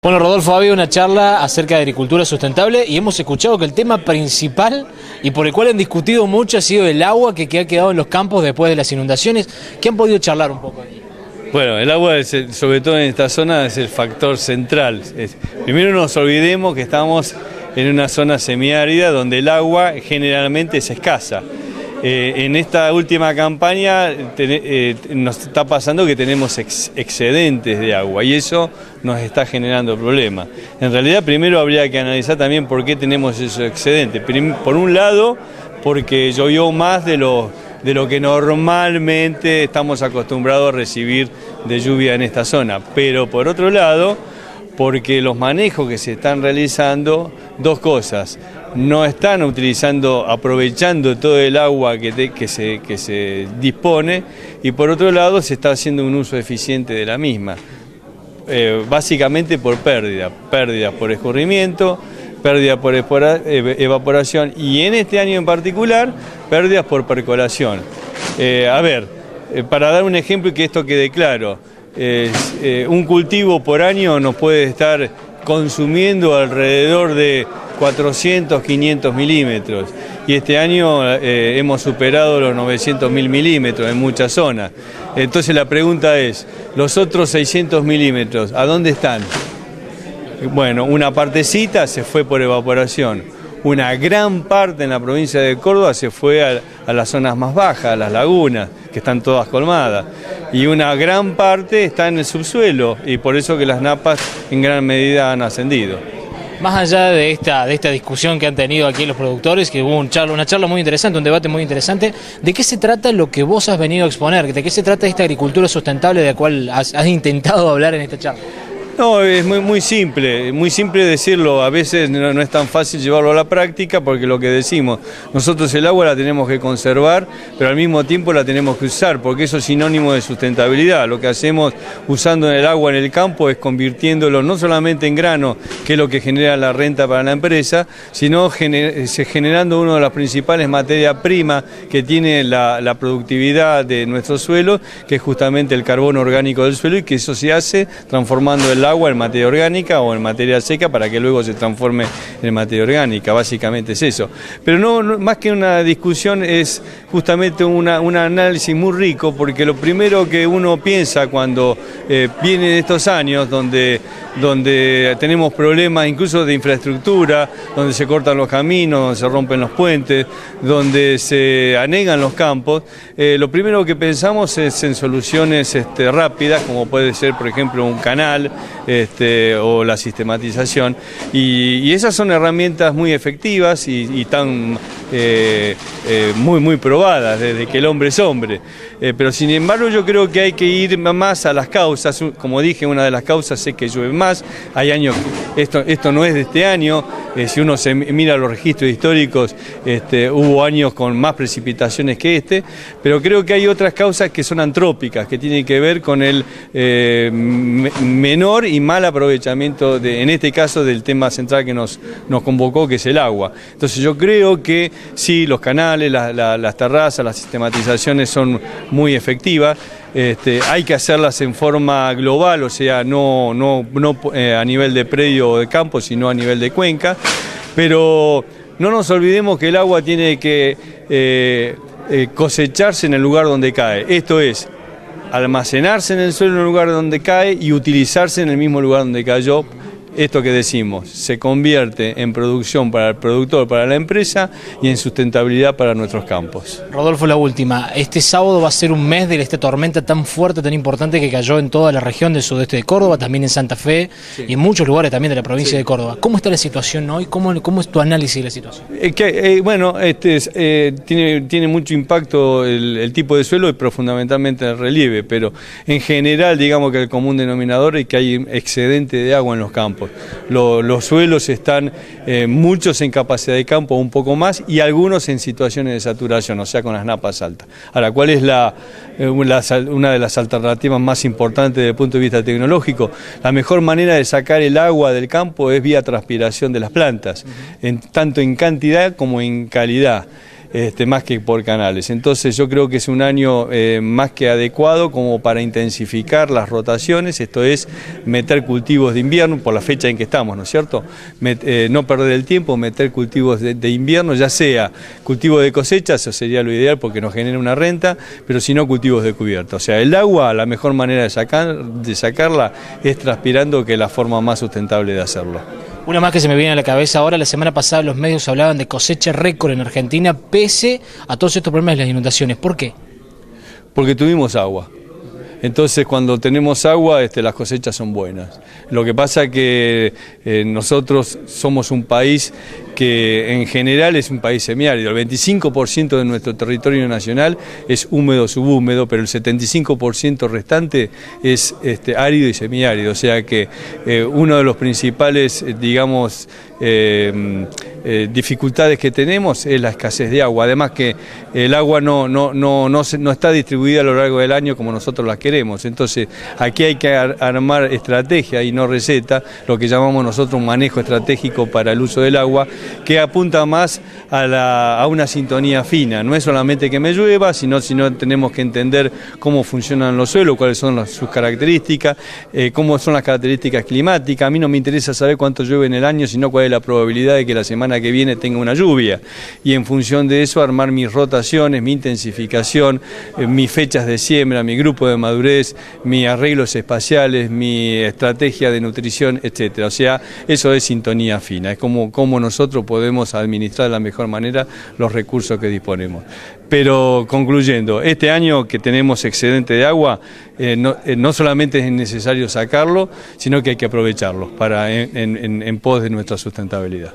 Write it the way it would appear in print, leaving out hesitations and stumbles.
Bueno, Rodolfo, ha habido una charla acerca de agricultura sustentable y hemos escuchado que el tema principal y por el cual han discutido mucho ha sido el agua que ha quedado en los campos después de las inundaciones. ¿Qué han podido charlar un poco aquí? Bueno, el agua, sobre todo en esta zona, es el factor central. Primero no nos olvidemos que estamos en una zona semiárida donde el agua generalmente es escasa. En esta última campaña nos está pasando que tenemos excedentes de agua y eso nos está generando problemas. En realidad primero habría que analizar también por qué tenemos esos excedentes. Por un lado, porque llovió más de lo que normalmente estamos acostumbrados a recibir de lluvia en esta zona, pero por otro lado, porque los manejos que se están realizando, dos cosas: no están aprovechando todo el agua que se dispone, y por otro lado se está haciendo un uso eficiente de la misma, básicamente por pérdidas por escurrimiento, pérdida por evaporación y en este año en particular, pérdidas por percolación. Para dar un ejemplo y que esto quede claro, un cultivo por año nos puede estar consumiendo alrededor de 400, 500 milímetros y este año hemos superado los 900.000 milímetros en muchas zonas. Entonces la pregunta es, los otros 600 milímetros, ¿a dónde están? Bueno, una partecita se fue por evaporación, una gran parte en la provincia de Córdoba se fue a las zonas más bajas, a las lagunas, que están todas colmadas, y una gran parte está en el subsuelo, y por eso que las napas en gran medida han ascendido. Más allá de esta discusión que han tenido aquí los productores, que hubo una charla muy interesante, un debate muy interesante, ¿de qué se trata lo que vos has venido a exponer? ¿De qué se trata esta agricultura sustentable de la cual has intentado hablar en esta charla? No, es muy simple decirlo, a veces no es tan fácil llevarlo a la práctica porque lo que decimos, nosotros el agua la tenemos que conservar, pero al mismo tiempo la tenemos que usar, porque eso es sinónimo de sustentabilidad. Lo que hacemos usando el agua en el campo es convirtiéndolo no solamente en grano, que es lo que genera la renta para la empresa, sino generando una de las principales materias primas que tiene la productividad de nuestro suelo, que es justamente el carbono orgánico del suelo, y que eso se hace transformando el agua en materia orgánica o en materia seca para que luego se transforme en materia orgánica. Básicamente es eso. Pero no más que una discusión, es justamente un análisis muy rico, porque lo primero que uno piensa cuando vienen estos años donde tenemos problemas incluso de infraestructura, donde se cortan los caminos, donde se rompen los puentes, donde se anegan los campos, lo primero que pensamos es en soluciones rápidas, como puede ser por ejemplo un canal, o la sistematización, y esas son herramientas muy efectivas y están muy probadas desde que el hombre es hombre, pero sin embargo yo creo que hay que ir más a las causas. Como dije, una de las causas es que llueve más. Hay años, esto no es de este año, si uno se mira los registros históricos, hubo años con más precipitaciones que pero creo que hay otras causas que son antrópicas, que tienen que ver con el menor y mal aprovechamiento, en este caso, del tema central que nos convocó, que es el agua. Entonces yo creo que sí, los canales, las terrazas, las sistematizaciones son muy efectivas. Hay que hacerlas en forma global, o sea, no a nivel de predio o de campo, sino a nivel de cuenca, pero no nos olvidemos que el agua tiene que cosecharse en el lugar donde cae, esto es, almacenarse en el suelo en el lugar donde cae y utilizarse en el mismo lugar donde cayó. Esto que decimos, se convierte en producción para el productor, para la empresa, y en sustentabilidad para nuestros campos. Rodolfo, la última. Este sábado va a ser un mes de esta tormenta tan fuerte, tan importante, que cayó en toda la región del sudeste de Córdoba, también en Santa Fe, sí, y en muchos lugares también de la provincia de Córdoba. ¿Cómo está la situación hoy? ¿Cómo es tu análisis de la situación? Tiene mucho impacto el tipo de suelo, pero fundamentalmente el relieve, pero en general digamos que el común denominador es que hay excedente de agua en los campos. Los suelos están, muchos en capacidad de campo, un poco más, y algunos en situaciones de saturación, o sea, con las napas altas. Ahora, ¿cuál es una de las alternativas más importantes desde el punto de vista tecnológico? La mejor manera de sacar el agua del campo es vía transpiración de las plantas, tanto en cantidad como en calidad. más que por canales. Entonces yo creo que es un año más que adecuado como para intensificar las rotaciones, esto es meter cultivos de invierno por la fecha en que estamos, ¿no es cierto? No perder el tiempo, meter cultivos de invierno, ya sea cultivo de cosecha, eso sería lo ideal porque nos genera una renta, pero si no cultivos de cubierta. O sea, el agua, la mejor manera de sacarla es transpirando, que es la forma más sustentable de hacerlo. Una más que se me viene a la cabeza ahora, la semana pasada los medios hablaban de cosecha récord en Argentina pese a todos estos problemas de las inundaciones. ¿Por qué? Porque tuvimos agua. Entonces cuando tenemos agua las cosechas son buenas. Lo que pasa es que nosotros somos un país que en general es un país semiárido. El 25% de nuestro territorio nacional es húmedo, subhúmedo, pero el 75% restante es árido y semiárido. O sea que uno de los principales, digamos, dificultades que tenemos es la escasez de agua. Además que el agua no está distribuida a lo largo del año como nosotros la queremos. Entonces aquí hay que armar estrategia y no receta, lo que llamamos nosotros un manejo estratégico para el uso del agua, que apunta más a una sintonía fina. No es solamente que me llueva, sino tenemos que entender cómo funcionan los suelos, cuáles son sus características, cómo son las características climáticas. A mí no me interesa saber cuánto llueve en el año, sino cuál es la probabilidad de que la semana que viene tenga una lluvia. Y en función de eso armar mis rotaciones, mi intensificación, mis fechas de siembra, mi grupo de madurez, mis arreglos espaciales, mi estrategia de nutrición, etcétera. O sea, eso es sintonía fina, es como nosotros podemos administrar de la mejor manera los recursos que disponemos. Pero concluyendo, este año que tenemos excedente de agua, no solamente es necesario sacarlo, sino que hay que aprovecharlo en pos de nuestra sustentabilidad.